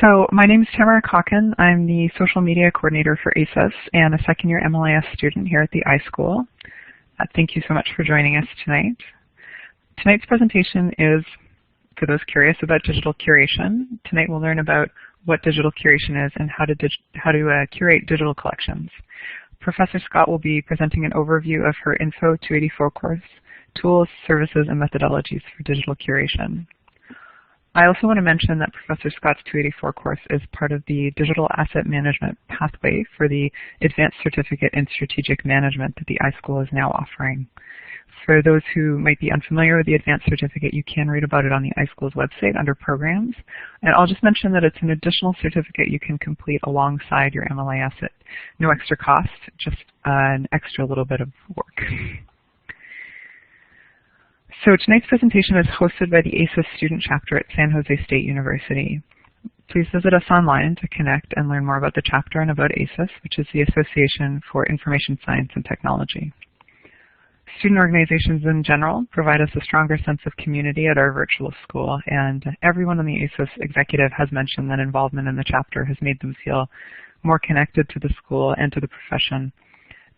So my name is Tamara Calkin. I'm the social media coordinator for ASIS and a second-year MLIS student here at the iSchool. Thank you so much for joining us tonight. Tonight's presentation is for those curious about digital curation. Tonight we'll learn about what digital curation is and how to curate digital collections. Professor Scott will be presenting an overview of her Info 284 course, Tools, Services, and Methodologies for Digital Curation. I also want to mention that Professor Scott's 284 course is part of the Digital Asset Management pathway for the Advanced Certificate in Strategic Management that the iSchool is now offering. For those who might be unfamiliar with the Advanced Certificate, you can read about it on the iSchool's website under Programs. And I'll just mention that it's an additional certificate you can complete alongside your MLIS at no extra cost, just an extra little bit of work. So tonight's presentation is hosted by the ASA Student Chapter at San Jose State University. Please visit us online to connect and learn more about the chapter and about ASIS, which is the Association for Information Science and Technology. Student organizations in general provide us a stronger sense of community at our virtual school, and everyone on the ASIS executive has mentioned that involvement in the chapter has made them feel more connected to the school and to the profession.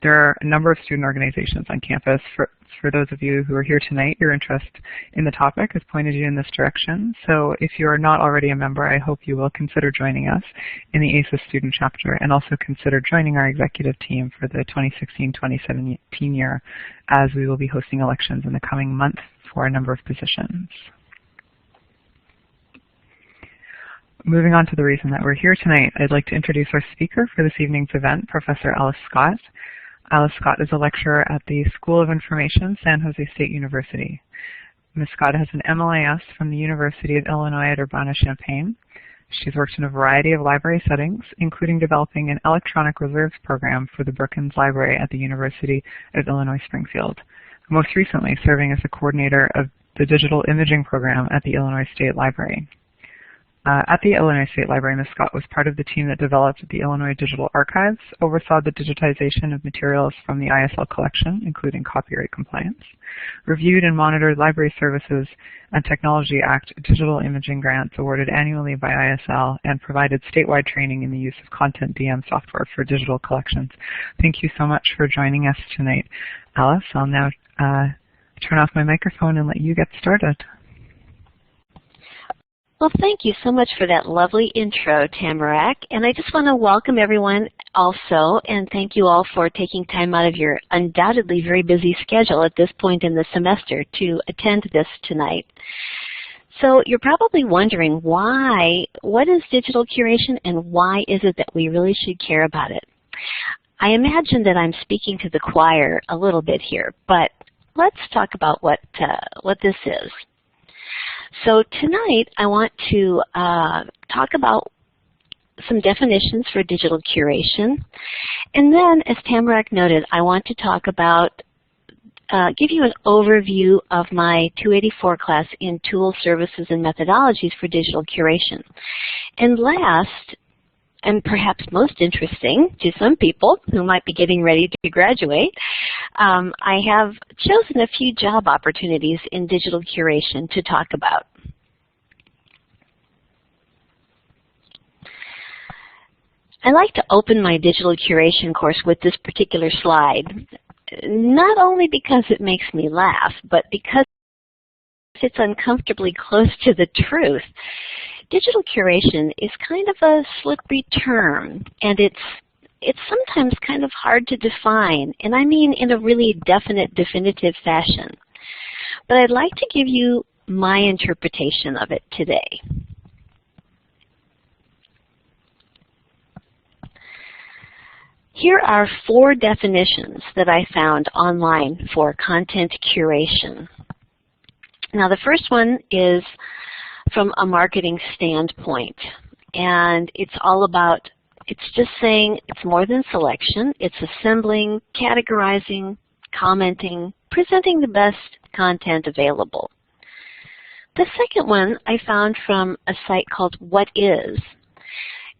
There are a number of student organizations on campus. For those of you who are here tonight, your interest in the topic has pointed you in this direction. So if you are not already a member, I hope you will consider joining us in the ASA Student Chapter and also consider joining our executive team for the 2016-2017 year, as we will be hosting elections in the coming month for a number of positions. Moving on to the reason that we're here tonight, I'd like to introduce our speaker for this evening's event, Professor Alyce Scott. Alyce Scott is a lecturer at the School of Information, San Jose State University. Ms. Scott has an MLIS from the University of Illinois at Urbana-Champaign. She's worked in a variety of library settings, including developing an electronic reserves program for the Brookins Library at the University of Illinois Springfield, most recently serving as the coordinator of the digital imaging program at the Illinois State Library. At the Illinois State Library, Ms. Scott was part of the team that developed the Illinois Digital Archives, oversaw the digitization of materials from the ISL collection, including copyright compliance, reviewed and monitored Library Services and Technology Act digital imaging grants awarded annually by ISL, and provided statewide training in the use of Content DM software for digital collections. Thank you so much for joining us tonight, Alyce. I'll now turn off my microphone and let you get started. Well, thank you so much for that lovely intro, Tamarack. And I just want to welcome everyone also, and thank you all for taking time out of your undoubtedly very busy schedule at this point in the semester to attend this tonight. So you're probably wondering what is digital curation and why is it that we really should care about it? I imagine that I'm speaking to the choir a little bit here, but let's talk about what this is. So tonight I want to talk about some definitions for digital curation, and then, as Tamarack noted, I want to talk about, give you an overview of my 284 class in Tools, Services, and Methodologies for Digital Curation. And last, and perhaps most interesting to some people who might be getting ready to graduate, I have chosen a few job opportunities in digital curation to talk about. I like to open my digital curation course with this particular slide, not only because it makes me laugh, but because it's uncomfortably close to the truth. Digital curation is kind of a slippery term, and it's sometimes kind of hard to define, and I mean in a really definitive fashion. But I'd like to give you my interpretation of it today. Here are 4 definitions that I found online for content curation. Now, the first one is from a marketing standpoint, and it's just saying it's more than selection. It's assembling, categorizing, commenting, presenting the best content available. The second one I found from a site called What Is,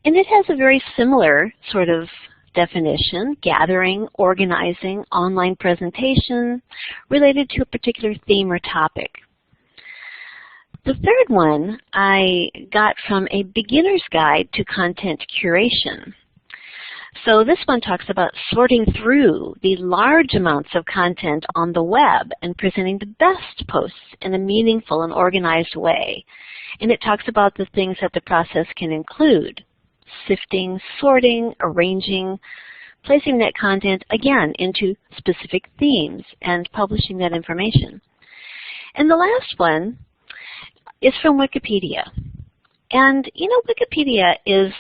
and it has a very similar sort of definition: gathering, organizing, online presentation related to a particular theme or topic. The third one I got from a beginner's guide to content curation. So this one talks about sorting through the large amounts of content on the web and presenting the best posts in a meaningful and organized way. And it talks about the things that the process can include: sifting, sorting, arranging, placing that content, again, into specific themes and publishing that information. And the last one is from Wikipedia. And, you know, Wikipedia is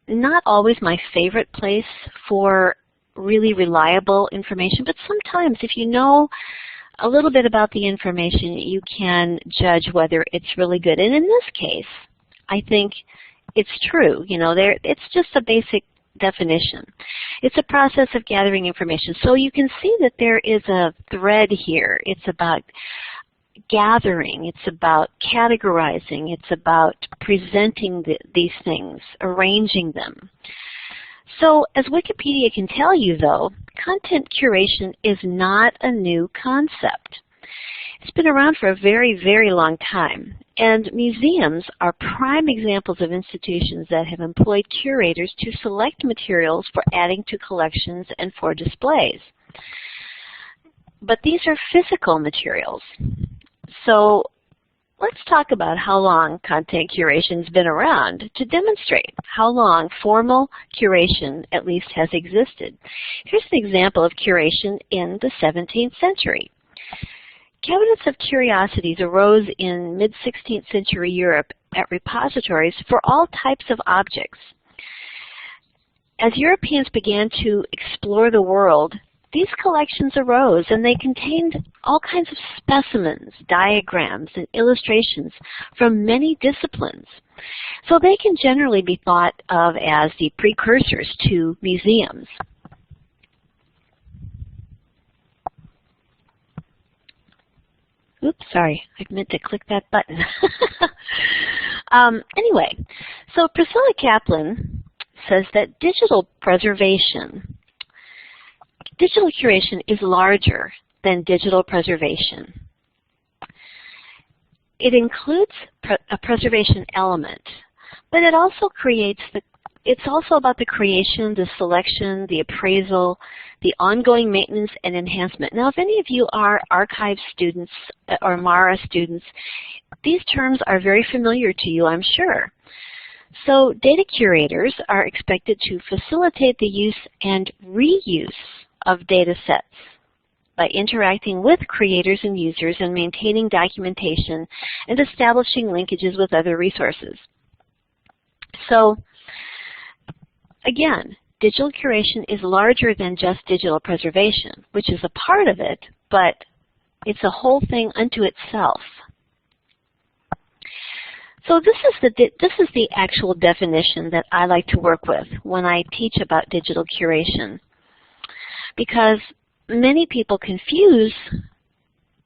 not always my favorite place for really reliable information, but sometimes if you know a little bit about the information, you can judge whether it's really good. And in this case, I think it's true. You know, it's just a basic definition. It's a process of gathering information. So you can see that there is a thread here. It's about gathering, it's about categorizing, it's about presenting these things, arranging them. So as Wikipedia can tell you, though, content curation is not a new concept. It's been around for a very, very long time, and museums are prime examples of institutions that have employed curators to select materials for adding to collections and for displays. But these are physical materials. So let's talk about how long content curation's been around to demonstrate how long formal curation at least has existed. Here's an example of curation in the 17th century. Cabinets of curiosities arose in mid-16th century Europe at repositories for all types of objects. As Europeans began to explore the world, these collections arose, and they contained all kinds of specimens, diagrams, and illustrations from many disciplines. So they can generally be thought of as the precursors to museums. Oops, sorry, I meant to click that button. Anyway, so Priscilla Kaplan says that digital curation is larger than digital preservation. It includes a preservation element, but it also creates it's also about the creation, the selection, the appraisal, the ongoing maintenance and enhancement. Now, if any of you are archive students or MARA students, these terms are very familiar to you, I'm sure. So data curators are expected to facilitate the use and reuse of data sets by interacting with creators and users and maintaining documentation and establishing linkages with other resources. So again, digital curation is larger than just digital preservation, which is a part of it, but it's a whole thing unto itself. So this is the actual definition that I like to work with when I teach about digital curation, because many people confuse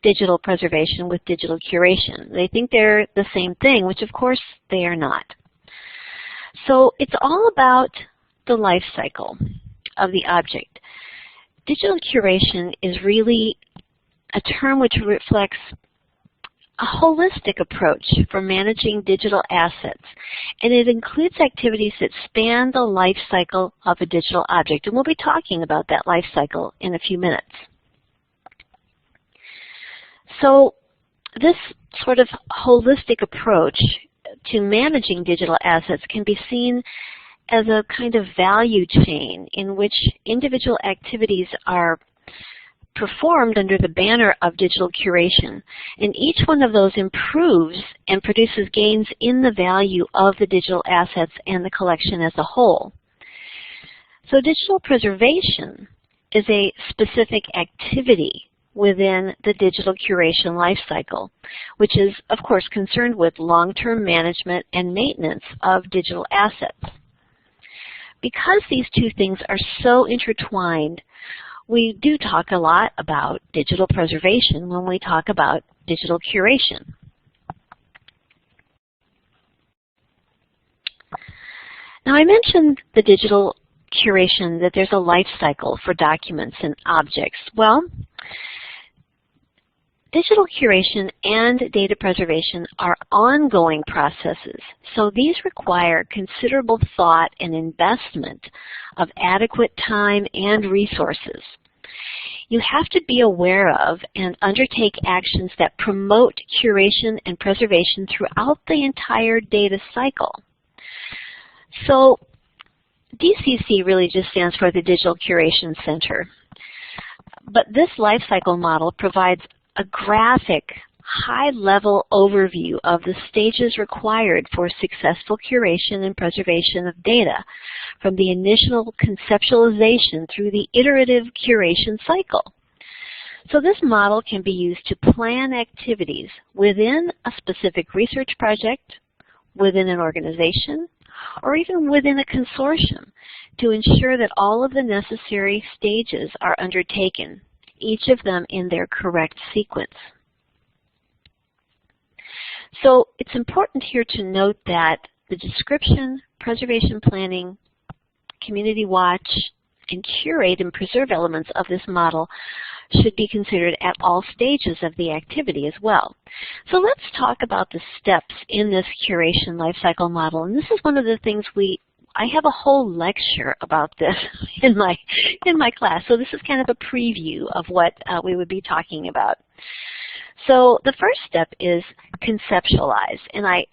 digital preservation with digital curation. They think they're the same thing, which of course they are not. So it's all about the life cycle of the object. Digital curation is really a term which reflects a holistic approach for managing digital assets, and it includes activities that span the life cycle of a digital object, and we'll be talking about that life cycle in a few minutes. So this sort of holistic approach to managing digital assets can be seen as a kind of value chain in which individual activities are performed under the banner of digital curation, and each one of those improves and produces gains in the value of the digital assets and the collection as a whole. So digital preservation is a specific activity within the digital curation lifecycle, which is, of course, concerned with long-term management and maintenance of digital assets. Because these two things are so intertwined, we do talk a lot about digital preservation when we talk about digital curation. Now, I mentioned the digital curation, that there's a life cycle for documents and objects. Well, Digital curation and data preservation are ongoing processes, so these require considerable thought and investment of adequate time and resources. You have to be aware of and undertake actions that promote curation and preservation throughout the entire data cycle. So DCC really just stands for the Digital Curation Center. But this lifecycle model provides a graphic, high-level overview of the stages required for successful curation and preservation of data, from the initial conceptualization through the iterative curation cycle. So this model can be used to plan activities within a specific research project, within an organization, or even within a consortium to ensure that all of the necessary stages are undertaken, each of them in their correct sequence. So it's important here to note that the description, preservation planning, community watch, and curate and preserve elements of this model should be considered at all stages of the activity as well. So let's talk about the steps in this curation lifecycle model. And this is one of the things I have a whole lecture about this in my class. So this is kind of a preview of what we would be talking about. So the first step is conceptualize, and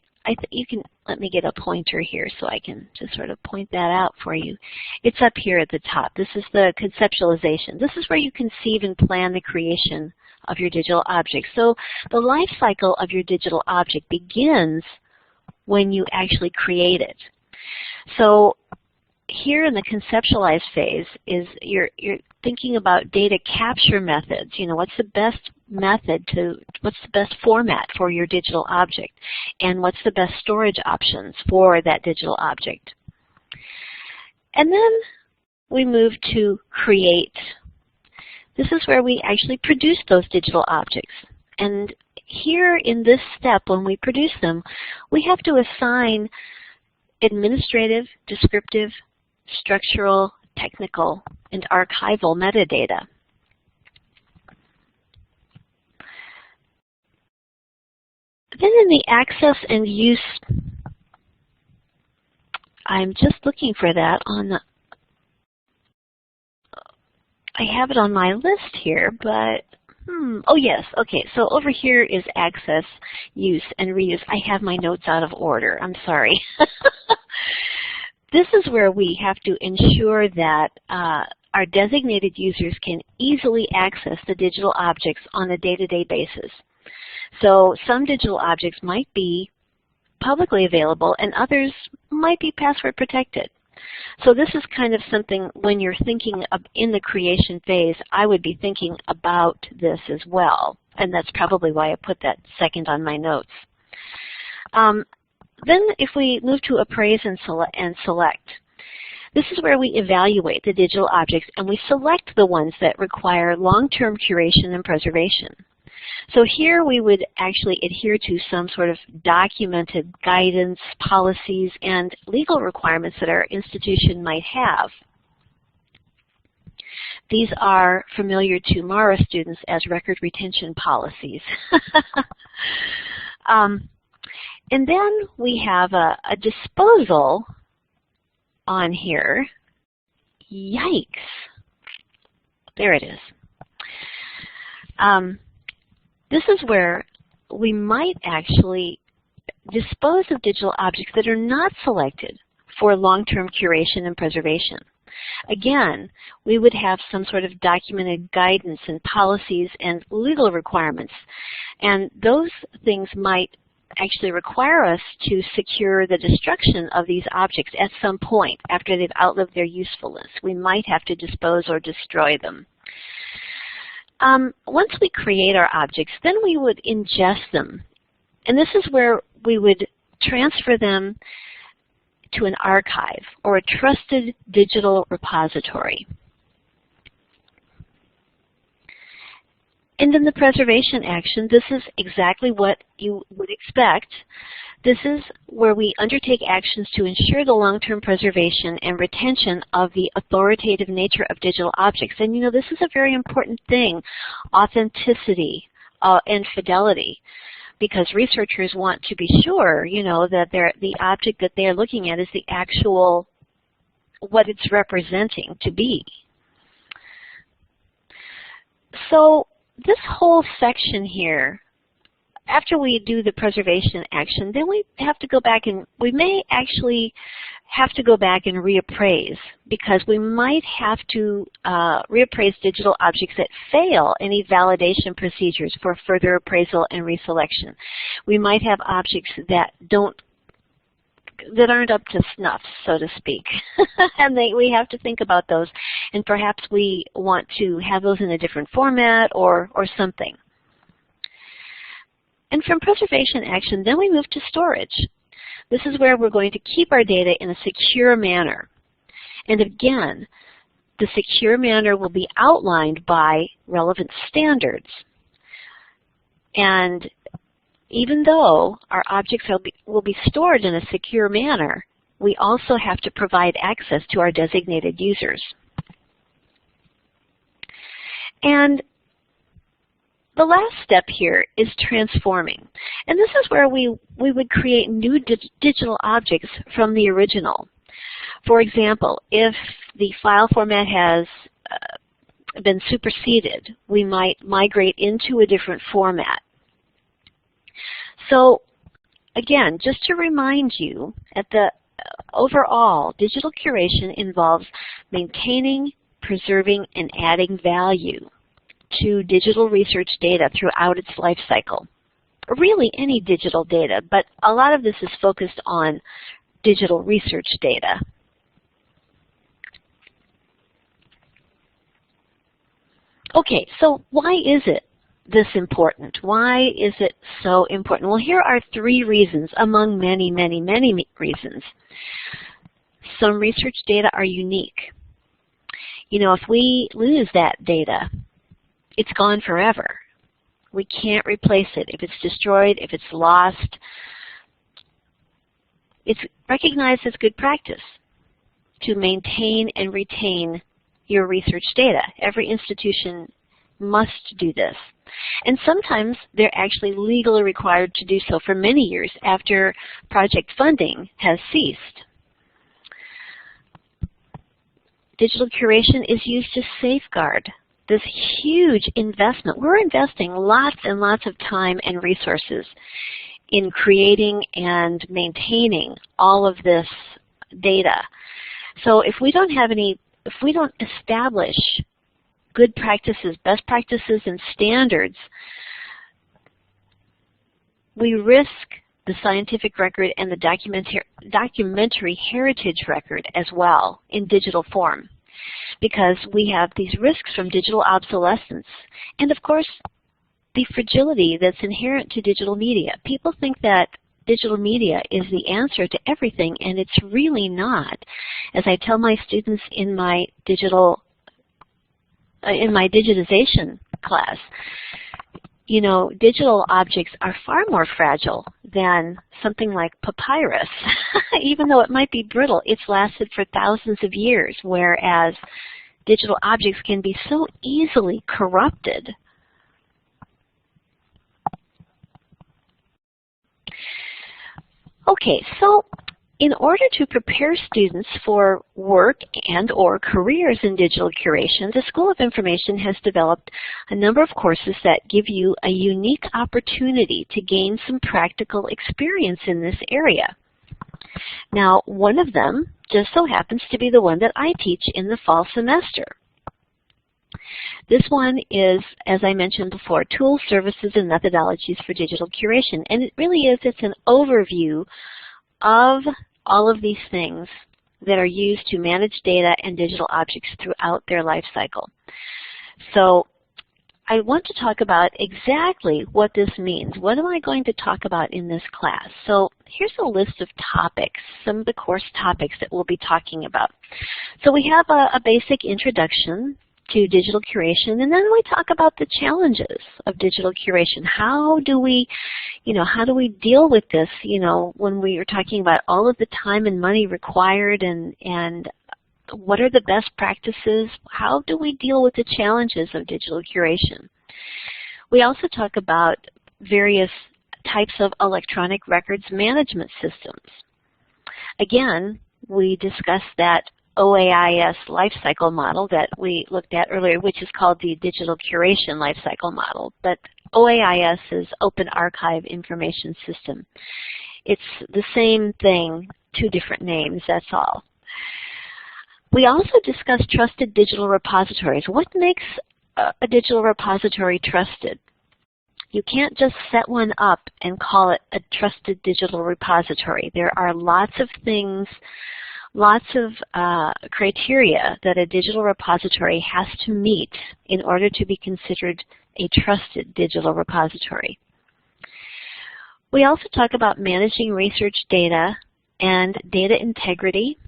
you can let me get a pointer here so I can just sort of point that out for you. It's up here at the top. This is the conceptualization. This is where you conceive and plan the creation of your digital object. So the life cycle of your digital object begins when you actually create it. So here in the conceptualize phase is you're thinking about data capture methods. You know, what's the best method what's the best format for your digital object, and what's the best storage options for that digital object. And then we move to create. This is where we actually produce those digital objects. And here in this step, when we produce them, we have to assign administrative, descriptive, structural, technical, and archival metadata. Then in the access and use, I'm just looking for that on the, I have it on my list here, but oh yes, okay, so over here is access, use, and reuse. I have my notes out of order, I'm sorry. This is where we have to ensure that our designated users can easily access the digital objects on a day-to-day basis. So some digital objects might be publicly available and others might be password protected. So this is kind of something when you're thinking of in the creation phase, I would be thinking about this as well. And that's probably why I put that second on my notes. Then if we move to appraise and select, this is where we evaluate the digital objects and we select the ones that require long-term curation and preservation. So here we would actually adhere to some sort of documented guidance, policies, and legal requirements that our institution might have. These are familiar to MARA students as record retention policies. And then we have a disposal on here. Yikes. There it is. This is where we might actually dispose of digital objects that are not selected for long-term curation and preservation. Again, we would have some sort of documented guidance and policies and legal requirements. And those things might actually require us to secure the destruction of these objects at some point after they've outlived their usefulness. We might have to dispose or destroy them. Once we create our objects, then we would ingest them. And this is where we would transfer them to an archive or a trusted digital repository. And in the preservation action, this is exactly what you would expect. This is where we undertake actions to ensure the long-term preservation and retention of the authoritative nature of digital objects. And you know, this is a very important thing, authenticity and fidelity, because researchers want to be sure, that the object that they're looking at is the actual, what it's representing to be. So this whole section here, after we do the preservation action, then we have to go back and we may actually have to go back and reappraise, because we might have to reappraise digital objects that fail any validation procedures for further appraisal and reselection. We might have objects that aren't up to snuff, so to speak, and we have to think about those, and perhaps we want to have those in a different format or something. And from preservation action, then we move to storage. This is where we're going to keep our data in a secure manner. And again, the secure manner will be outlined by relevant standards. And even though our objects will be stored in a secure manner, we also have to provide access to our designated users. And the last step here is transforming. And this is where we would create new digital objects from the original. For example, if the file format has been superseded, we might migrate into a different format. So again, just to remind you, overall, digital curation involves maintaining, preserving, and adding value to digital research data throughout its life cycle. Really any digital data, but a lot of this is focused on digital research data. Okay, so why is it this important? Why is it so important? Well, here are 3 reasons among many, many, many reasons. Some research data are unique. If we lose that data, it's gone forever. We can't replace it. If it's destroyed, if it's lost, it's recognized as good practice to maintain and retain your research data. Every institution must do this. And sometimes they're actually legally required to do so for many years after project funding has ceased. Digital curation is used to safeguard this huge investment. We're investing lots and lots of time and resources in creating and maintaining all of this data. So if we don't establish good practices, best practices, and standards, we risk the scientific record and the documentary heritage record as well in digital form, because we have these risks from digital obsolescence and, of course, the fragility that's inherent to digital media. People think that digital media is the answer to everything, and it's really not. As I tell my students in my digitization class, digital objects are far more fragile than something like papyrus. Even though it might be brittle, it's lasted for thousands of years, whereas digital objects can be so easily corrupted. Okay, so in order to prepare students for work and/or careers in digital curation, the School of Information has developed a number of courses that give you a unique opportunity to gain some practical experience in this area. Now, one of them just so happens to be the one that I teach in the fall semester. This one is, as I mentioned before, Tools, Services, and Methodologies for Digital Curation. And it really is, it's an overview of all of these things that are used to manage data and digital objects throughout their life cycle. So I want to talk about exactly what this means. What am I going to talk about in this class? So here's a list of topics, some of the course topics that we'll be talking about. So we have a basic introduction to digital curation, and then we talk about the challenges of digital curation. How do we deal with this, when we are talking about all of the time and money required, and what are the best practices? How do we deal with the challenges of digital curation? We also talk about various types of electronic records management systems. Again, we discussed that OAIS lifecycle model that we looked at earlier, which is called the Digital Curation Lifecycle model. But OAIS is Open Archive Information System. It's the same thing, two different names, that's all. We also discussed trusted digital repositories. What makes a digital repository trusted? You can't just set one up and call it a trusted digital repository. There are lots of things, lots of criteria that a digital repository has to meet in order to be considered a trusted digital repository. We also talk about managing research data and data integrity.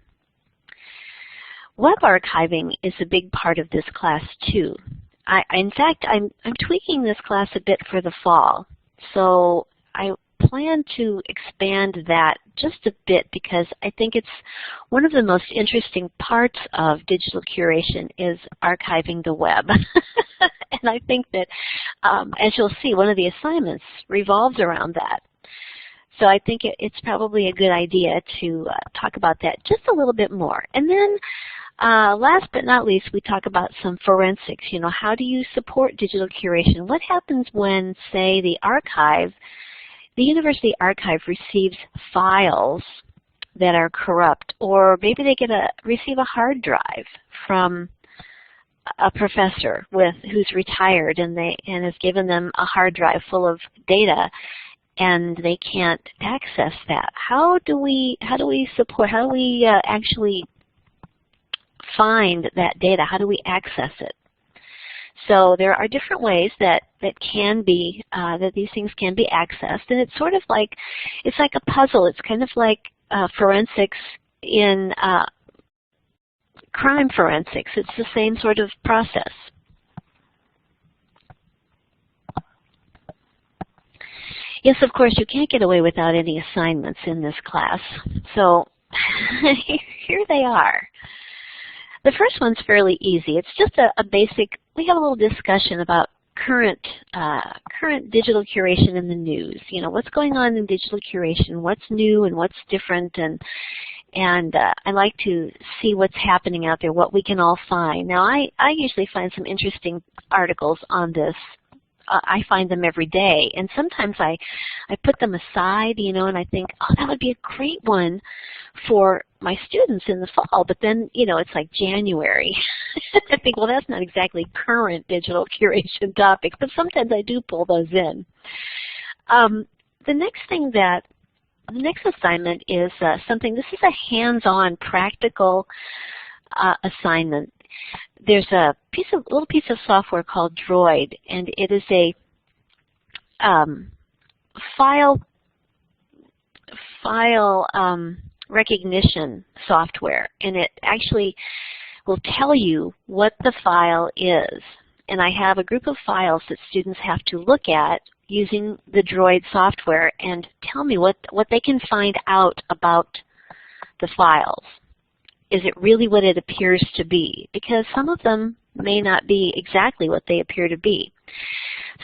Web archiving is a big part of this class too. In fact, I'm tweaking this class a bit for the fall. So I plan to expand that just a bit because I think it's one of the most interesting parts of digital curation is archiving the web. And I think that, as you'll see, one of the assignments revolves around that. So I think it's probably a good idea to talk about that just a little bit more. And then last but not least, we talk about some forensics. You know, how do you support digital curation? What happens when, say, the university archive receives files that are corrupt, or maybe they receive a hard drive from a professor who's retired and has given them a hard drive full of data, and they can't access that. How do we actually find that data? How do we access it? So there are different ways that these things can be accessed, and it's sort of like a puzzle. It's kind of like forensics in crime forensics. It's the same sort of process. Yes, of course, you can't get away without any assignments in this class. So here they are. The first one's fairly easy. It's just a basic, we have a little discussion about current digital curation in the news. You know, what's going on in digital curation, what's new and what's different, and I like to see what's happening out there, what we can all find. Now, I usually find some interesting articles on this. I find them every day, and sometimes I put them aside, you know, and I think, oh, that would be a great one for my students in the fall, but then, you know, it's like January. I think, well, that's not exactly current digital curation topics, but sometimes I do pull those in. The next assignment is something, this is a hands-on practical assignment. There's a little piece of software called Droid, and it is a file recognition software, and it actually will tell you what the file is. And I have a group of files that students have to look at using the Droid software and tell me what they can find out about the files. Is it really what it appears to be? Because some of them may not be exactly what they appear to be.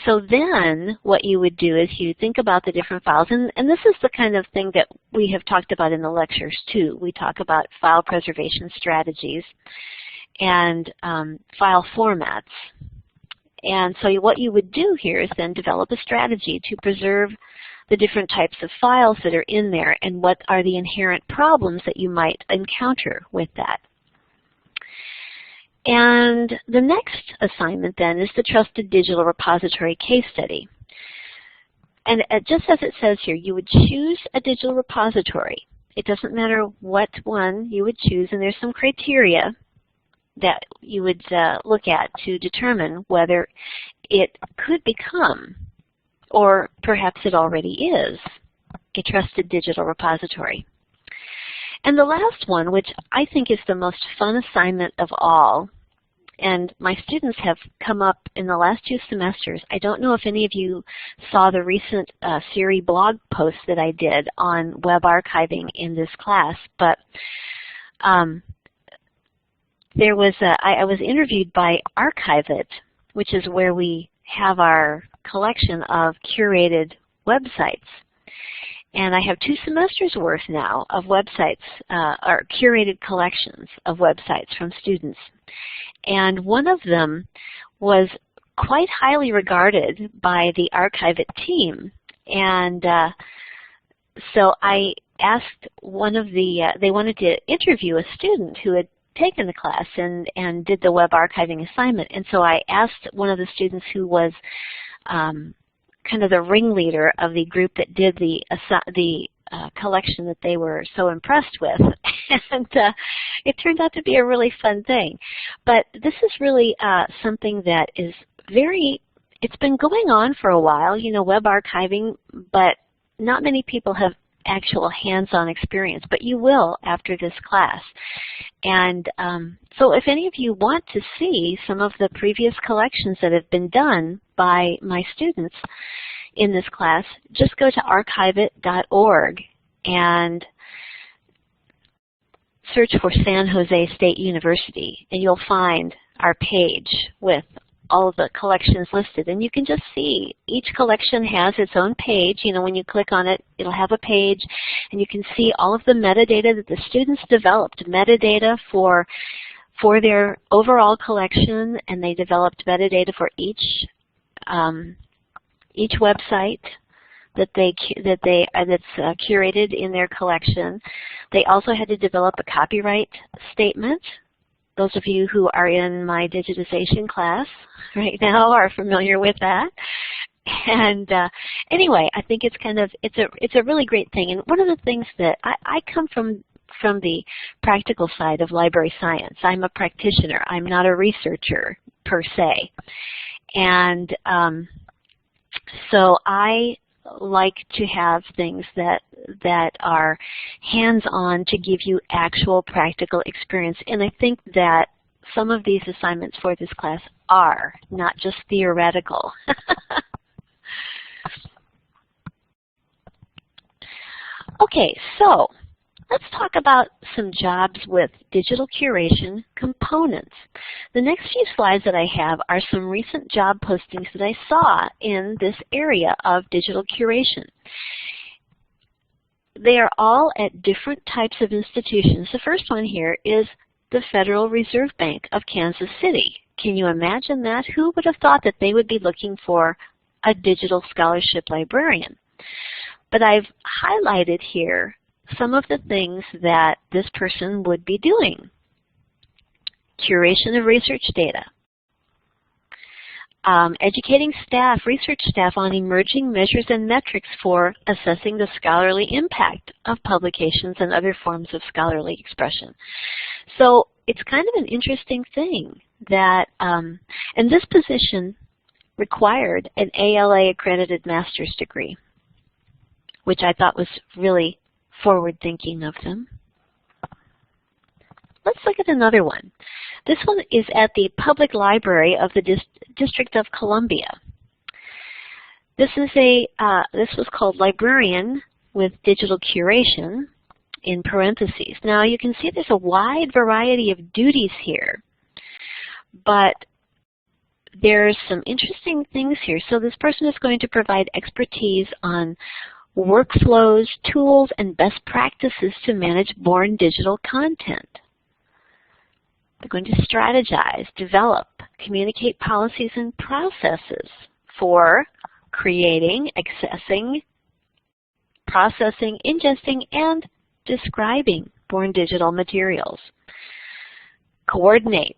So then what you would do is you think about the different files, and this is the kind of thing that we have talked about in the lectures too. We talk about file preservation strategies and file formats. And so what you would do here is then develop a strategy to preserve the different types of files that are in there and what are the inherent problems that you might encounter with that. And the next assignment then is the Trusted Digital Repository case study. And just as it says here, you would choose a digital repository. It doesn't matter what one you would choose, and there's some criteria that you would look at to determine whether it could become, or perhaps it already is, a trusted digital repository. And the last one, which I think is the most fun assignment of all, and my students have come up in the last 2 semesters. I don't know if any of you saw the recent Siri blog post that I did on web archiving in this class, but I was interviewed by Archive It, which is where we have our collection of curated websites. And I have 2 semesters worth now of websites, or curated collections of websites from students. And one of them was quite highly regarded by the Archive-It team. And so I asked one of the, they wanted to interview a student who had taken the class and did the web archiving assignment. And so I asked one of the students who was kind of the ringleader of the group that did the collection that they were so impressed with. And it turned out to be a really fun thing. But this is really something that is it's been going on for a while, you know, web archiving, but not many people have actual hands-on experience, but you will after this class. And so if any of you want to see some of the previous collections that have been done by my students in this class, just go to archiveit.org and search for San Jose State University, and you'll find our page with all of the collections listed. And you can just see each collection has its own page. You know, when you click on it, it'll have a page, and you can see all of the metadata that the students developed, metadata for their overall collection, and they developed metadata for each website that's curated in their collection. They also had to develop a copyright statement. Those of you who are in my digitization class right now are familiar with that. And anyway, I think it's a really great thing. And one of the things that I come from the practical side of library science. I'm a practitioner. I'm not a researcher per se. And so I like to have things that are hands-on to give you actual practical experience. And I think that some of these assignments for this class are not just theoretical. Okay, so let's talk about some jobs with digital curation components. The next few slides that I have are some recent job postings that I saw in this area of digital curation. They are all at different types of institutions. The first one here is the Federal Reserve Bank of Kansas City. Can you imagine that? Who would have thought that they would be looking for a digital scholarship librarian? But I've highlighted here some of the things that this person would be doing. Curation of research data. Educating staff, research staff on emerging measures and metrics for assessing the scholarly impact of publications and other forms of scholarly expression. So it's kind of an interesting thing that, and this position required an ALA accredited master's degree, which I thought was really forward-thinking of them. Let's look at another one. This one is at the Public Library of the District of Columbia. This was called Librarian with Digital Curation in parentheses. Now you can see there's a wide variety of duties here, but there's some interesting things here. So this person is going to provide expertise on workflows, tools, and best practices to manage born digital content. They're going to strategize, develop, communicate policies and processes for creating, accessing, processing, ingesting, and describing born digital materials. Coordinate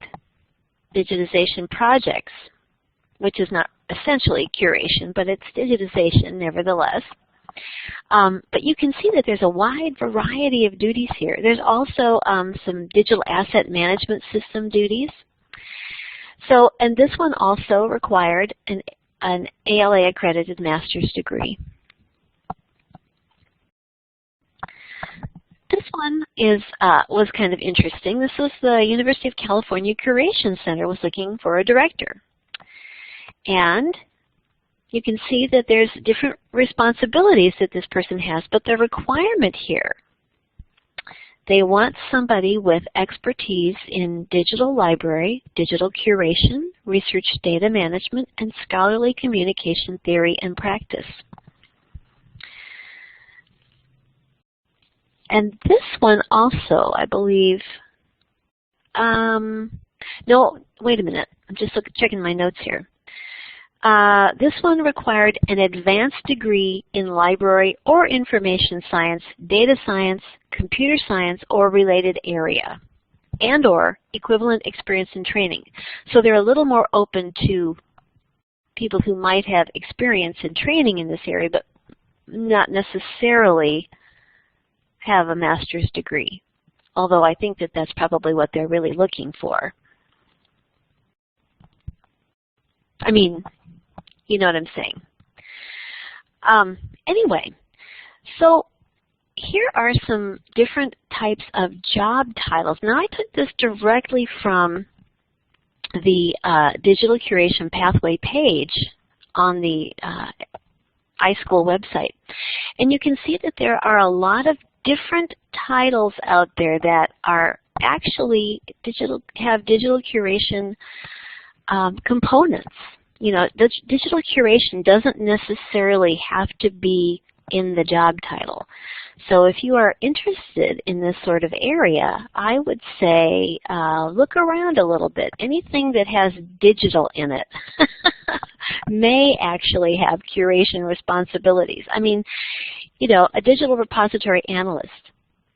digitization projects, which is not essentially curation, but it's digitization nevertheless. But you can see that there's a wide variety of duties here. There's also some digital asset management system duties. So, and this one also required an ALA accredited master's degree. This one was kind of interesting. This was the University of California Curation Center was looking for a director. And you can see that there's different responsibilities that this person has, but the requirement here They want somebody with expertise in digital library, digital curation, research data management, and scholarly communication theory and practice. And this one also, I believe, no, wait a minute. I'm just checking my notes here. This one required an advanced degree in library or information science, data science, computer science, or related area, and or equivalent experience and training. So they're a little more open to people who might have experience and training in this area, but not necessarily have a master's degree, although I think that that's probably what they're really looking for. I mean, you know what I'm saying. Anyway, so here are some different types of job titles. Now, I took this directly from the Digital Curation Pathway page on the iSchool website. And you can see that there are a lot of different titles out there that are actually have digital curation components. You know, digital curation doesn't necessarily have to be in the job title. So if you are interested in this sort of area, I would say look around a little bit. Anything that has digital in it may actually have curation responsibilities. I mean, you know, a digital repository analyst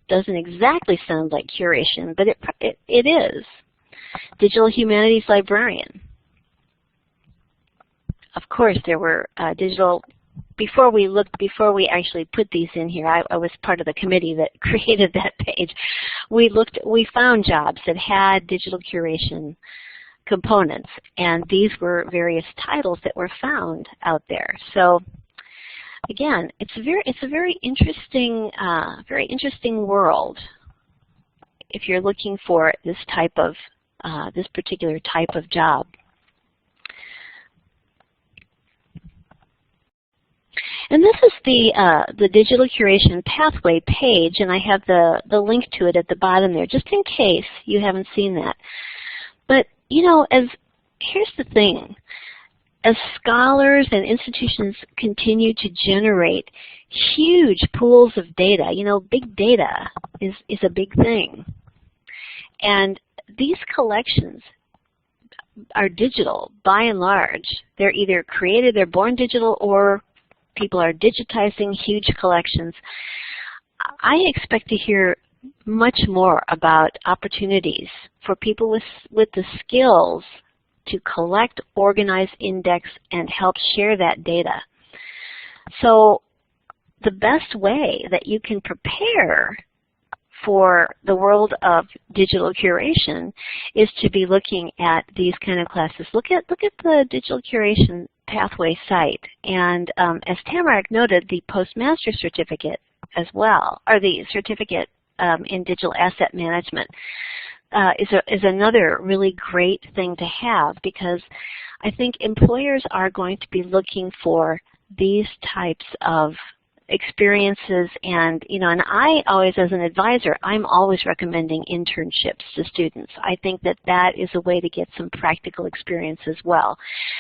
doesn't exactly sound like curation, but it is. Digital humanities librarian. Of course, there were digital. Before we actually put these in here, I was part of the committee that created that page. We found jobs that had digital curation components, and these were various titles that were found out there. So again, it's a very interesting world if you're looking for this particular type of job. And this is the Digital Curation Pathway page, and I have the link to it at the bottom there, just in case you haven't seen that. But, you know, here's the thing. As scholars and institutions continue to generate huge pools of data, you know, big data is a big thing. And these collections are digital, by and large. They're either created, they're born digital, or people are digitizing huge collections. I expect to hear much more about opportunities for people with the skills to collect, organize, index, and help share that data. So the best way that you can prepare for the world of digital curation is to be looking at these kind of classes. Look at the Digital Curation Pathway site, and as Tamarack noted, the postmaster certificate as well, or the certificate in digital asset management is another really great thing to have, because I think employers are going to be looking for these types of experiences, and you know, and I always, as an advisor, I'm always recommending internships to students. I think that is a way to get some practical experience as well,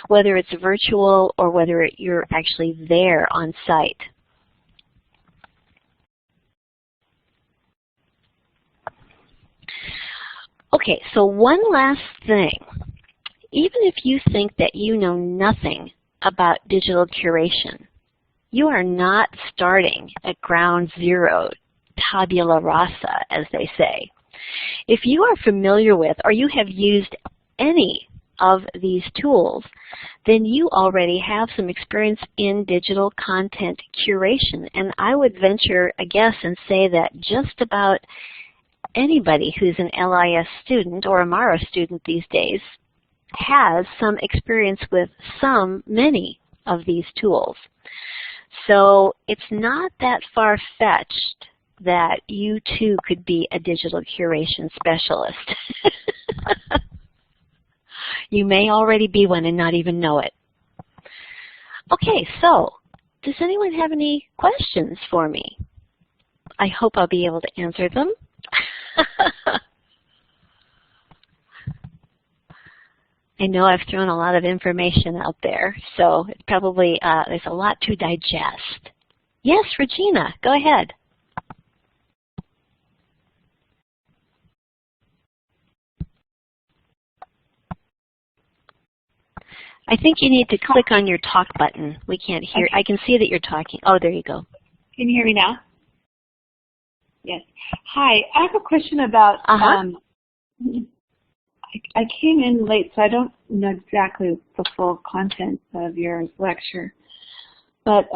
whether it's virtual or whether you're actually there on site. Okay, so one last thing. Even if you think that you know nothing about digital curation, you are not starting at ground zero, tabula rasa, as they say. If you are familiar with or you have used any of these tools, then you already have some experience in digital content curation. And I would venture a guess and say that just about anybody who's an LIS student or a MARA student these days has some experience with many of these tools. So it's not that far-fetched that you too could be a digital curation specialist. You may already be one and not even know it. Okay, so does anyone have any questions for me? I hope I'll be able to answer them. I know I've thrown a lot of information out there, so it's probably, there's a lot to digest. Yes, Regina, go ahead. I think you need to click on your talk button. We can't hear. Okay. I can see that you're talking. Oh, there you go. Can you hear me now? Yes. Hi, I have a question about, I came in late, so I don't know exactly the full content of your lecture. But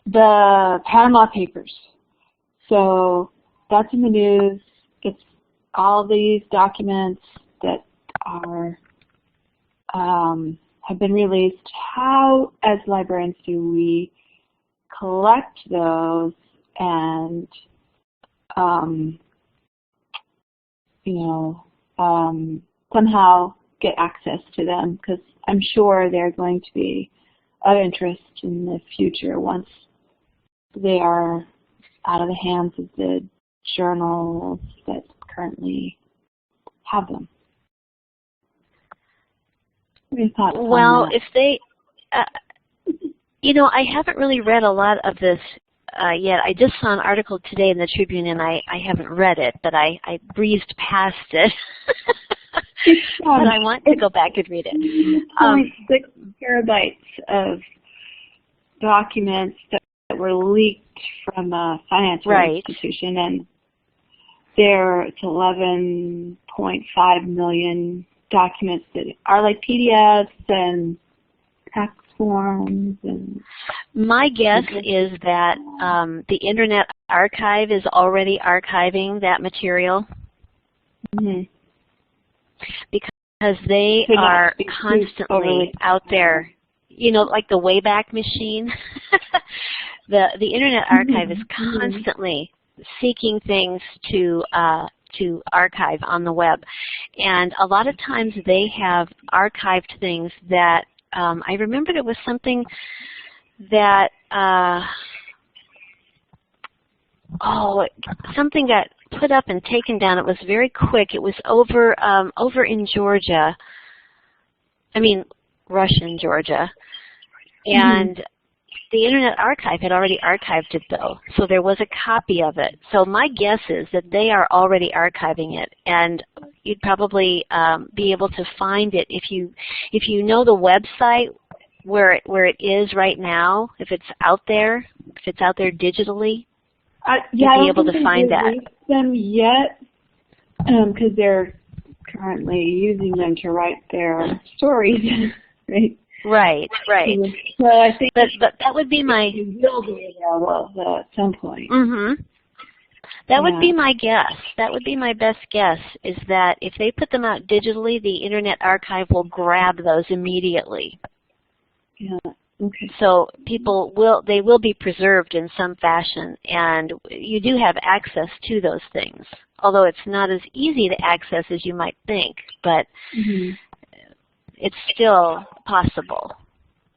the Panama Papers, so that's in the news. It's all these documents that are have been released. How, as librarians, do we collect those and somehow get access to them? Because I'm sure they're going to be of interest in the future once they are out of the hands of the journals that currently have them. What are your thoughts on well, that? If they, I haven't really read a lot of this yet. I just saw an article today in the Tribune, and I haven't read it, but I breezed past it. But I want to go back and read it. 6 terabytes of documents that were leaked from a financial institution, and it's 11.5 million documents that are like PDFs and tax forms. And my guess is that the Internet Archive is already archiving that material. Mm-hmm. Because they are constantly out there, like the Wayback Machine. the Internet Archive is constantly seeking things to archive on the web, and a lot of times they have archived things that I remembered it was something that something got put up and taken down. It was very quick. It was over in Georgia. I mean, Russian Georgia. And the Internet Archive had already archived it, though, so there was a copy of it. So my guess is that they are already archiving it, and you'd probably be able to find it if you know the website where it is right now. If it's out there digitally, you'll be able to find that. Them yet, because they're currently using them to write their stories, right? Right. So I think but that would be my. It will be available at some point. That would be my guess. That would be my best guess, is that if they put them out digitally, the Internet Archive will grab those immediately. Yeah. Okay. So people will be preserved in some fashion, and you do have access to those things, although it's not as easy to access as you might think, but it's still possible.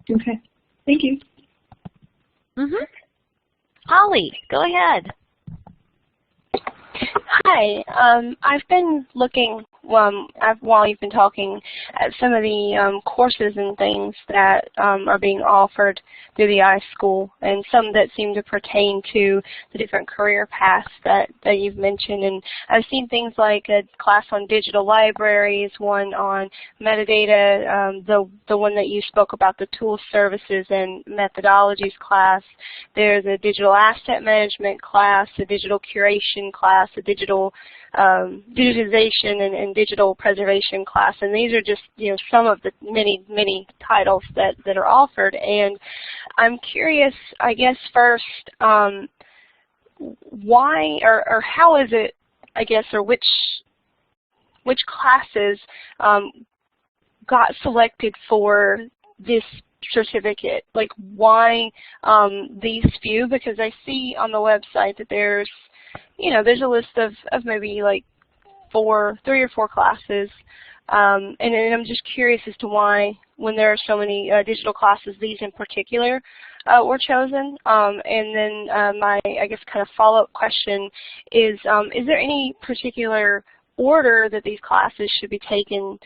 Okay. Thank you. Holly, go ahead. Hi. I've been looking while you've been talking at some of the courses and things that are being offered through the iSchool, and some that seem to pertain to the different career paths that you've mentioned. And I've seen things like a class on digital libraries, one on metadata, the one that you spoke about, the tools, services, and methodologies class. There's a digital asset management class, a digital curation class, a digital digitization and digital preservation class, and these are just some of the many titles that are offered. And I'm curious, I guess first, why or how is it, I guess, or which classes got selected for this certificate? Like, why these few? Because I see on the website that there's a list of maybe like 3 or 4 classes, and I'm just curious as to why, when there are so many digital classes, these in particular were chosen? And then my, I guess, kind of follow-up question is there any particular order that these classes should be taken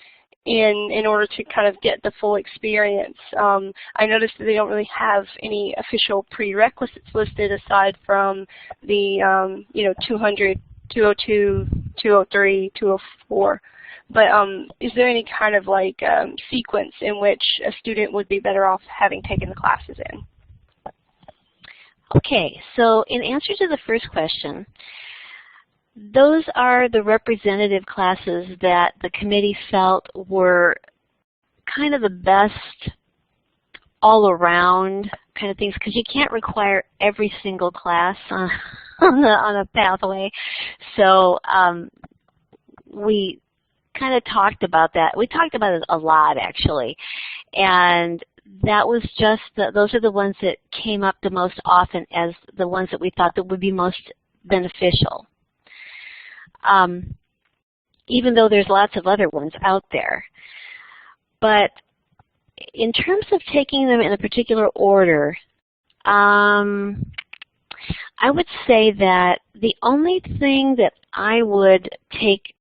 in order to kind of get the full experience? I noticed that they don't really have any official prerequisites listed aside from the 200, 202, 203, 204. But is there any kind of like sequence in which a student would be better off having taken the classes in? Okay, so in answer to the first question, those are the representative classes that the committee felt were kind of the best all-around kind of things, because you can't require every single class on a pathway. So we kind of talked about that. We talked about it a lot, actually, and that was just those are the ones that came up the most often as the ones that we thought that would be most beneficial. Even though there's lots of other ones out there. But in terms of taking them in a particular order, I would say that the only thing that I would take,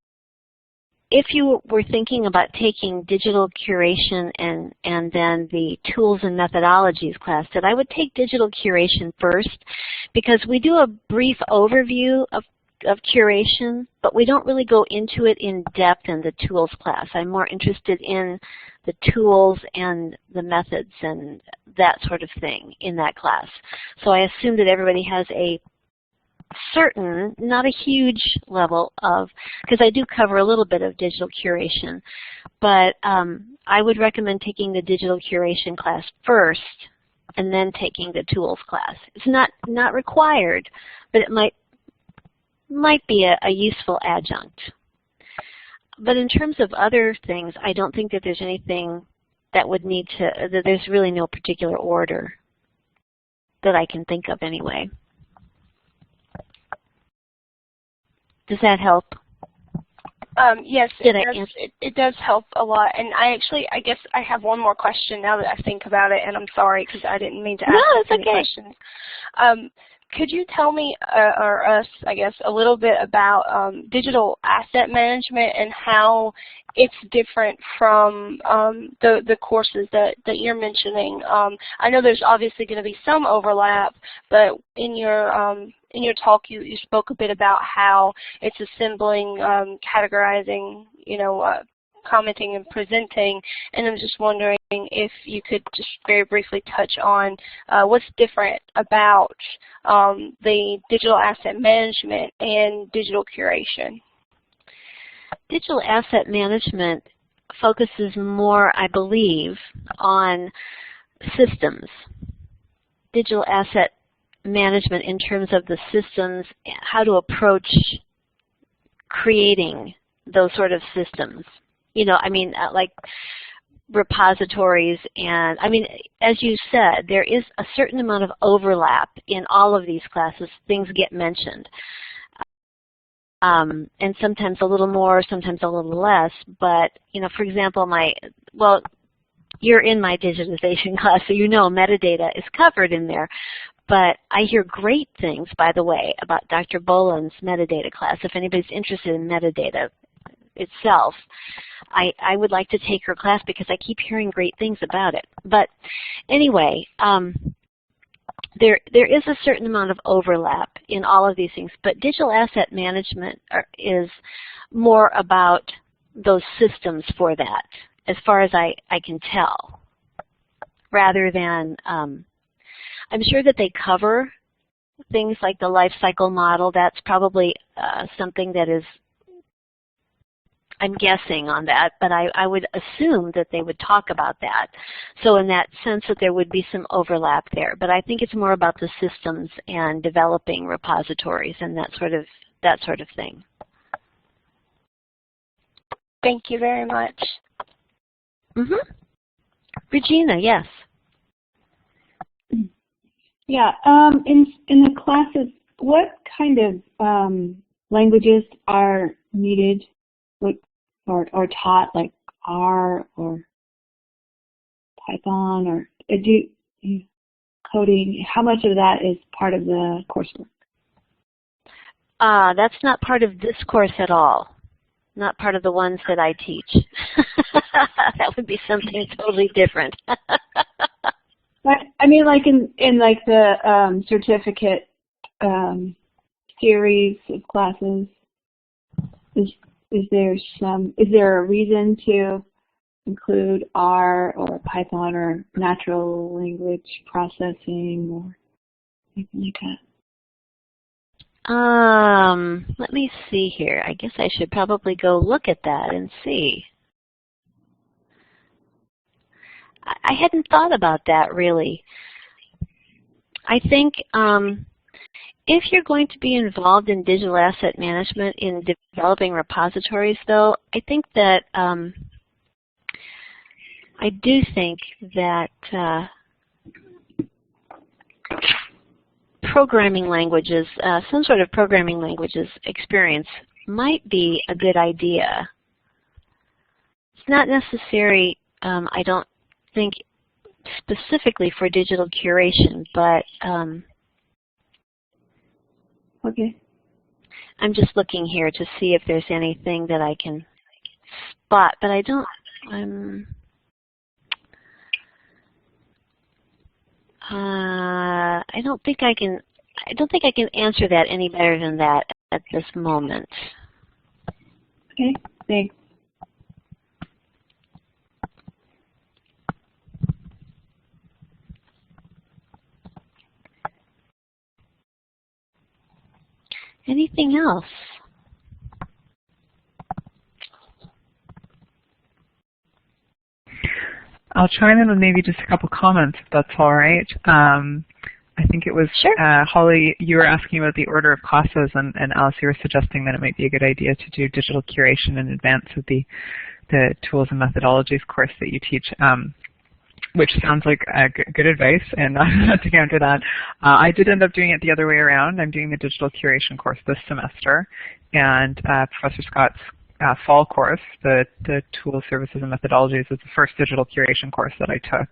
if you were thinking about taking digital curation and then the tools and methodologies class, that I would take digital curation first, because we do a brief overview of curation, but we don't really go into it in depth in the tools class. I'm more interested in the tools and the methods and that sort of thing in that class. So I assume that everybody has a certain, not a huge level of, because I do cover a little bit of digital curation, but I would recommend taking the digital curation class first and then taking the tools class. It's not required, but it might be a useful adjunct. But in terms of other things, I don't think that there's anything that would need to, that there's really no particular order that I can think of anyway. Does that help? Yes, it does help a lot. And I guess I have one more question now that I think about it, and I'm sorry because I didn't mean to ask any questions. Could you tell me, or us, I guess, a little bit about digital asset management and how it's different from the courses that you're mentioning? I know there's obviously going to be some overlap, but in your talk you spoke a bit about how it's assembling, categorizing, commenting and presenting, and I'm just wondering if you could just very briefly touch on what's different about the digital asset management and digital curation. Digital asset management focuses more, I believe, on systems. Digital asset management in terms of the systems, how to approach creating those sort of systems. Like repositories, and as you said, there is a certain amount of overlap in all of these classes. Things get mentioned, and sometimes a little more, sometimes a little less. But for example, you're in my digitization class, so metadata is covered in there. But I hear great things, by the way, about Dr. Boland's metadata class. If anybody's interested in metadata itself, I would like to take her class because I keep hearing great things about it. But anyway, there is a certain amount of overlap in all of these things, but digital asset management is more about those systems for that, as far as I can tell, rather than, I'm sure that they cover things like the life cycle model. That's probably something that is, I'm guessing on that, but I would assume that they would talk about that. So in that sense that there would be some overlap there. But I think it's more about the systems and developing repositories and that sort of thing. Thank you very much. Regina, yes. Yeah, in the classes, what kind of languages are needed or taught, like R or Python, or coding, how much of that is part of the coursework? That's not part of this course at all. Not part of the ones that I teach. That would be something totally different. But I mean, like in like the certificate series of classes, is there a reason to include R or Python or natural language processing or anything like that? Let me see here. I guess I should probably go look at that and see. I hadn't thought about that really. I think if you're going to be involved in digital asset management in developing repositories, though, I think that I do think that programming languages, some sort of programming languages experience might be a good idea. It's not necessary, I don't think, specifically for digital curation, but okay. I'm just looking here to see if there's anything that I can spot, but I don't. I don't think I can. I don't think I can answer that any better than that at this moment. Okay, thanks. Anything else? I'll chime in with maybe just a couple comments, if that's all right. I think it was sure. Holly, you were asking about the order of classes, and Alyce, you were suggesting that it might be a good idea to do digital curation in advance of the tools and methodologies course that you teach, which sounds like good advice, and not to counter that. I did end up doing it the other way around. I'm doing the digital curation course this semester, and Professor Scott's fall course, the Tools, Services, and Methodologies, was the first digital curation course that I took.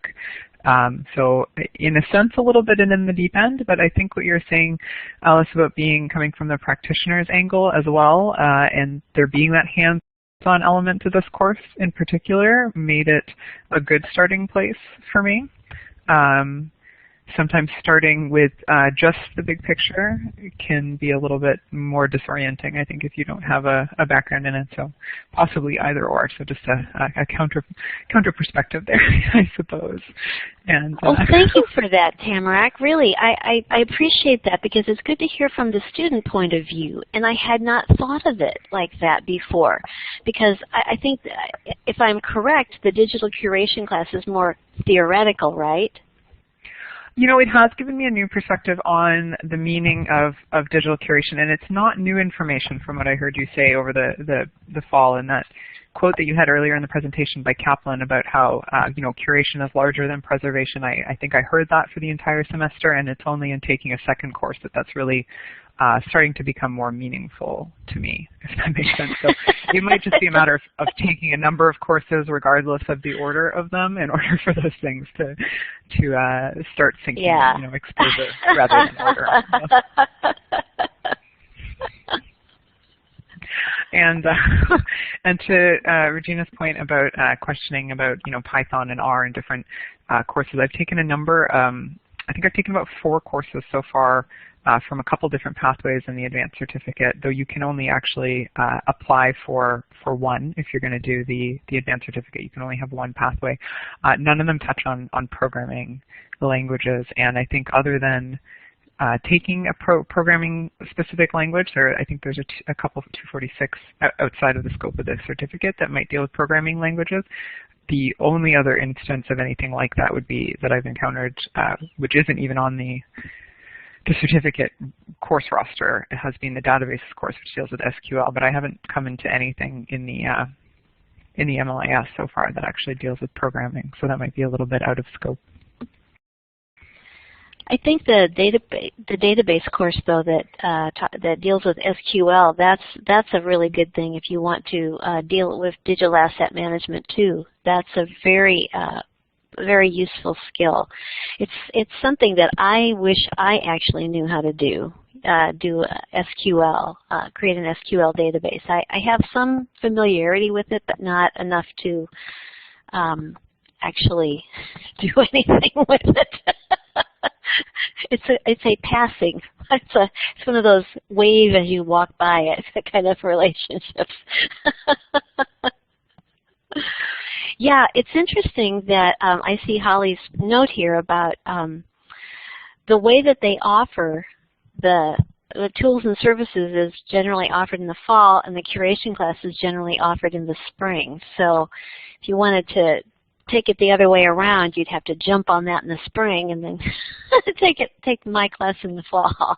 So in a sense, a little bit in the deep end, but I think what you're saying, Alyce, about coming from the practitioner's angle as well, and there being that hands-on element to this course in particular, made it a good starting place for me. Sometimes starting with just the big picture can be a little bit more disorienting, I think, if you don't have a background in it. So possibly either or. So just a counter perspective there, I suppose. And well, thank you for that, Tamarack. Really, I appreciate that, because it's good to hear from the student point of view, and I had not thought of it like that before. Because I think, that if I'm correct, the digital curation class is more theoretical, right? You know, it has given me a new perspective on the meaning of digital curation, and it's not new information from what I heard you say over the fall, and that quote that you had earlier in the presentation by Kaplan about how you know, curation is larger than preservation. I think I heard that for the entire semester, and it's only in taking a second course that that's really starting to become more meaningful to me, if that makes sense. So it might just be a matter of taking a number of courses regardless of the order of them in order for those things to start sinking, yeah. You know, exposure rather than order. And to Regina's point about questioning about, you know, Python and R and different courses, I've taken a number. I think I've taken about 4 courses so far from a couple different pathways in the advanced certificate, though you can only actually apply for one if you're going to do the advanced certificate. You can only have one pathway. None of them touch on programming languages, and I think other than taking a programming specific language, I think there's a couple of 246 outside of the scope of the certificate that might deal with programming languages. The only other instance of anything like that would be that I've encountered, which isn't even on the certificate course roster, it has been the databases course, which deals with SQL, but I haven't come into anything in the MLIS so far that actually deals with programming, so that might be a little bit out of scope. I think the database course, though, that deals with SQL, that's a really good thing if you want to deal with digital asset management too. That's a very very useful skill. It's something that I wish I actually knew how to do. Do SQL, create an SQL database. I have some familiarity with it, but not enough to actually do anything with it. It's a passing. It's one of those wave as you walk by it kind of relationships. Yeah, it's interesting that I see Holly's note here about the way that they offer the tools and services is generally offered in the fall, and the curation class is generally offered in the spring. So if you wanted to take it the other way around, you'd have to jump on that in the spring and then take my class in the fall.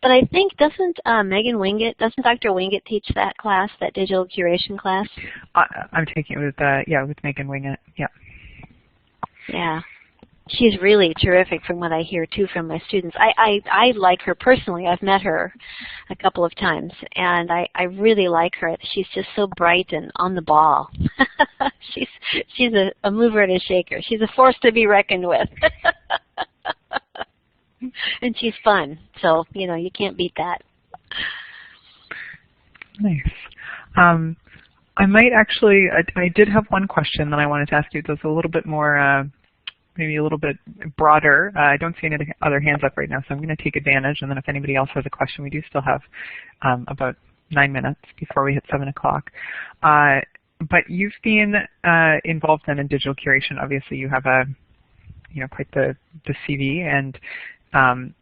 But I think, doesn't Dr. Wingett teach that class, that digital curation class? I'm taking it with with Megan Wingett. Yeah. Yeah. She's really terrific from what I hear too from my students. I like her personally. I've met her a couple of times, and I really like her. She's just so bright and on the ball. she's a mover and a shaker. She's a force to be reckoned with. And she's fun, so you can't beat that. Nice. I might actually, I did have one question that I wanted to ask you that's a little bit more, maybe a little bit broader. I don't see any other hands up right now, so I'm going to take advantage, and then if anybody else has a question, we do still have about 9 minutes before we hit 7 o'clock. But you've been involved in digital curation. Obviously, you have quite the CV, and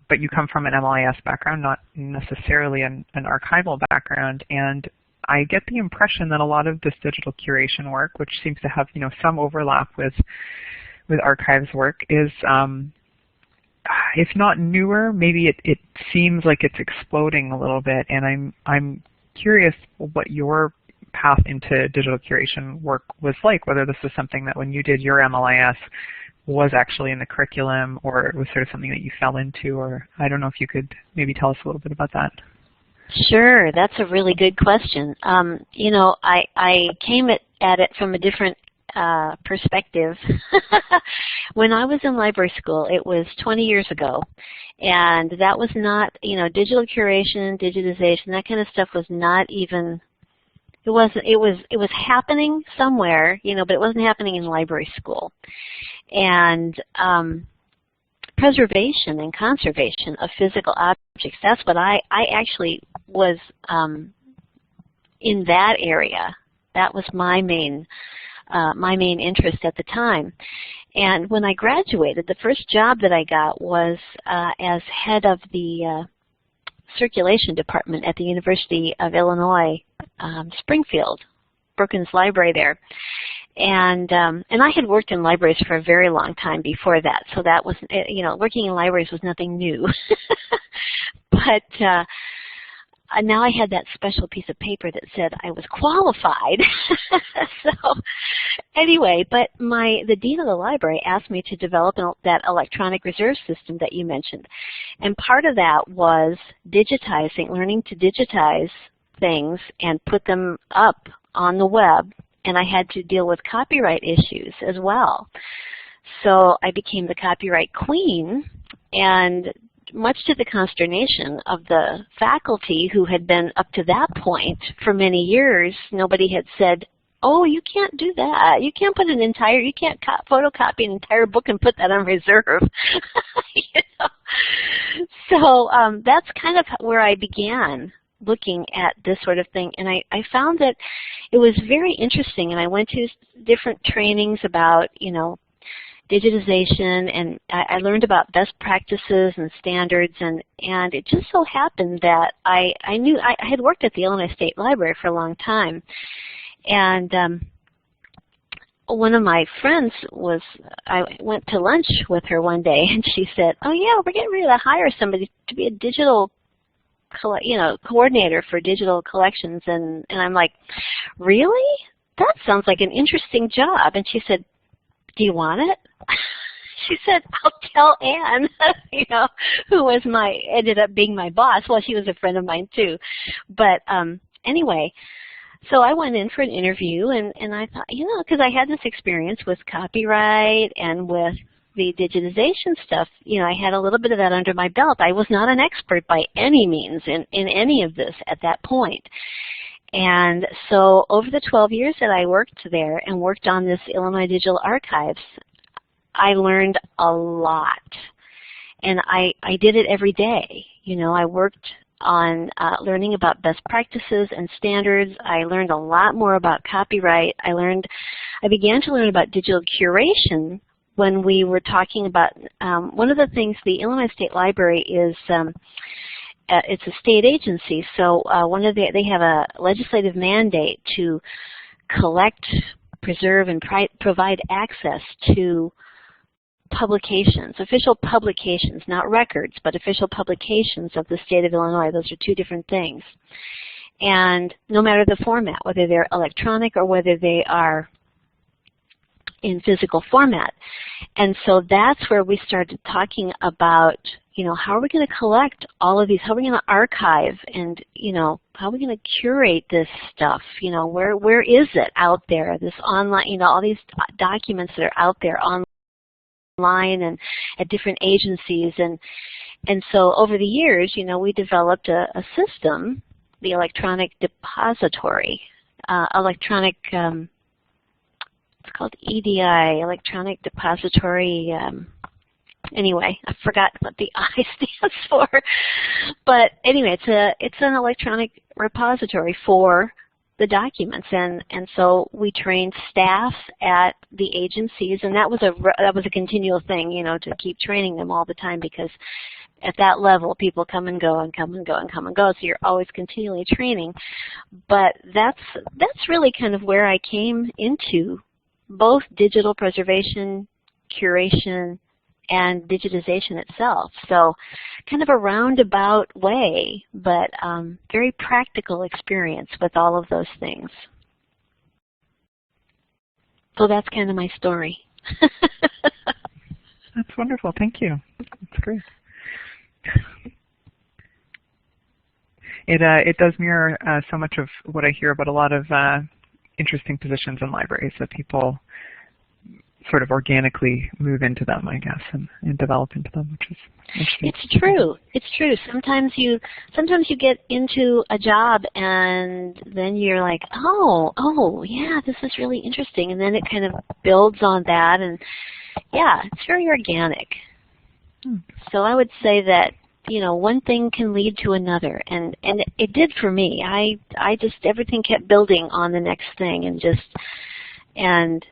but you come from an MLIS background, not necessarily an archival background, and I get the impression that a lot of this digital curation work, which seems to have some overlap with archives work, is if not newer, maybe it seems like it's exploding a little bit, and I'm curious what your path into digital curation work was like, whether this was something that when you did your MLIS was actually in the curriculum, or it was sort of something that you fell into, or I don't know if you could maybe tell us a little bit about that. Sure, that's a really good question. I came at it from a different perspective. When I was in library school, it was 20 years ago, and that was not, digital curation, digitization, that kind of stuff was not even, it was happening somewhere, but it wasn't happening in library school. And preservation and conservation of physical objects, that's what I actually was in that area. That was my main interest at the time. And when I graduated, the first job that I got was as head of the circulation department at the University of Illinois, Springfield, Brookins Library there. And I had worked in libraries for a very long time before that, so that was, working in libraries was nothing new. But now I had that special piece of paper that said I was qualified. So anyway, but the dean of the library asked me to develop that electronic reserve system that you mentioned. And part of that was digitizing, learning to digitize things and put them up on the web. And I had to deal with copyright issues as well. So I became the copyright queen, and much to the consternation of the faculty who had been up to that point for many years, nobody had said, oh, you can't do that. You can't put you can't photocopy an entire book and put that on reserve. So that's kind of where I began looking at this sort of thing, and I found that it was very interesting, and I went to different trainings about, digitization, and I learned about best practices and standards, and it just so happened that I knew I had worked at the Illinois State Library for a long time, and one of my friends I went to lunch with her one day, and she said, oh yeah, we're getting ready to hire somebody to be a digital coordinator for digital collections, and I'm like, really? That sounds like an interesting job. And she said, do you want it? She said, I'll tell Anne, who ended up being my boss. Well, she was a friend of mine too. But anyway, So I went in for an interview, and I thought, you know, because I had this experience with copyright and with the digitization stuff, you know, I had a little bit of that under my belt. I was not an expert by any means in any of this at that point. And so over the 12 years that I worked there and worked on this Illinois Digital Archives, I learned a lot. And I did it every day. You know, I worked on learning about best practices and standards. I learned a lot more about copyright. I began to learn about digital curation when we were talking about, one of the things, the Illinois State Library is, it's a state agency, so they have a legislative mandate to collect, preserve, and provide access to publications, official publications, not records, but official publications of the state of Illinois. Those are two different things. And no matter the format, whether they're electronic or whether they are in physical format. And so that's where we started talking about, you know, how are we going to collect all of these? How are we going to archive? And, you know, how are we going to curate this stuff? You know, where is it out there? This online, you know, all these documents that are out there online and at different agencies. And so over the years, you know, we developed a system, the electronic depository, it's called EDI, Electronic Depository. Anyway, I forgot what the I stands for. But anyway, it's an electronic repository for the documents, and so we trained staff at the agencies, and that was a continual thing, you know, to keep training them all the time, because at that level people come and go and come and go and come and go, so you're always continually training. But that's really kind of where I came into both digital preservation, curation, and digitization itself. So kind of a roundabout way, but very practical experience with all of those things. So that's kind of my story. That's wonderful. Thank you. That's great. It does mirror so much of what I hear about a lot of interesting positions in libraries, that people sort of organically move into them, I guess, and develop into them, which is interesting. It's true. It's true. Sometimes you get into a job and then you're like, oh yeah, this is really interesting, and then it kind of builds on that, and yeah, it's very organic. So I would say that, you know, one thing can lead to another, and it did for me. I just, everything kept building on the next thing, and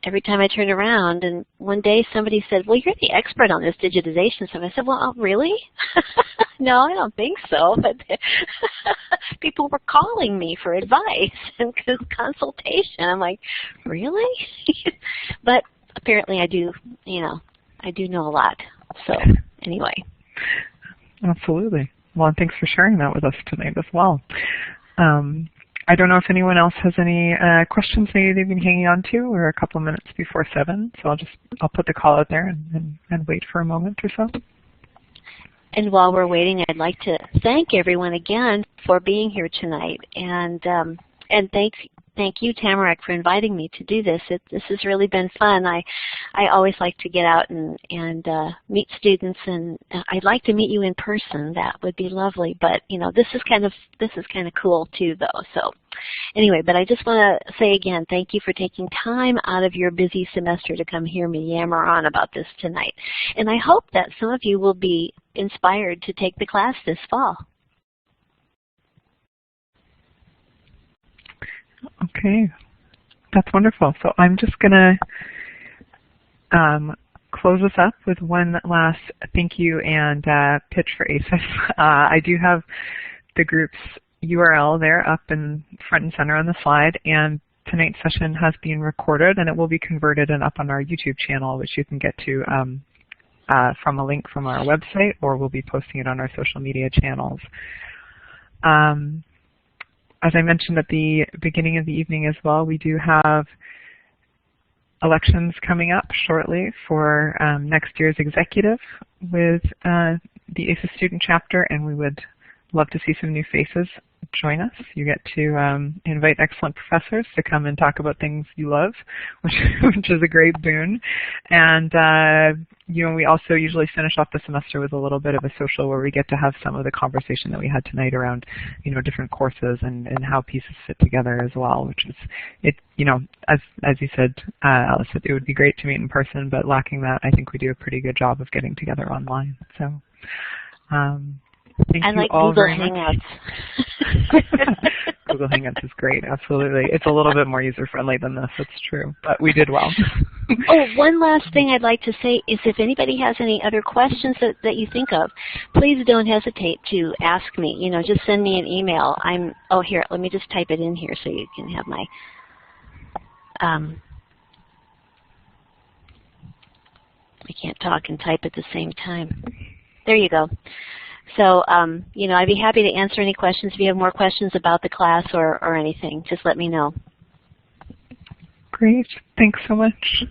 every time I turned around, and one day somebody said, well, you're the expert on this digitization stuff. I said, well, oh, really? No, I don't think so. But people were calling me for advice and consultation. I'm like, really? But apparently I do, you know, I do know a lot. So anyway. Absolutely. Well, and thanks for sharing that with us tonight as well. I don't know if anyone else has any questions maybe they've been hanging on to. We're a couple of minutes before 7, so I'll put the call out there and wait for a moment or so. And while we're waiting, I'd like to thank everyone again for being here tonight, and thank you, Tamarack, for inviting me to do this. This has really been fun. I always like to get out and meet students, and I'd like to meet you in person. That would be lovely. But you know, this is kind of cool too, though. So anyway, but I just want to say again, thank you for taking time out of your busy semester to come hear me yammer on about this tonight. And I hope that some of you will be inspired to take the class this fall. Okay, that's wonderful. So I'm just going to close us up with one last thank you and pitch for ASIS. I do have the group's URL there up in front and center on the slide, and tonight's session has been recorded, and it will be converted and up on our YouTube channel, which you can get to from a link from our website, or we'll be posting it on our social media channels. As I mentioned at the beginning of the evening as well, we do have elections coming up shortly for next year's executive with the ASA Student Chapter, and we would love to see some new faces join us. You get to invite excellent professors to come and talk about things you love, which is a great boon. And we also usually finish off the semester with a little bit of a social where we get to have some of the conversation that we had tonight around, different courses and how pieces fit together as well, which is, as you said, Alyce, it would be great to meet in person, but lacking that, I think we do a pretty good job of getting together online. So thank you all very much. I like Google Hangouts. Google Hangouts is great, absolutely. It's a little bit more user-friendly than this, it's true, but we did well. Oh, one last thing I'd like to say is if anybody has any other questions that you think of, please don't hesitate to ask me. Just send me an email. Here, let me just type it in here so you can have my, I can't talk and type at the same time. There you go. So, I'd be happy to answer any questions. If you have more questions about the class or anything, just let me know. Great. Thanks so much.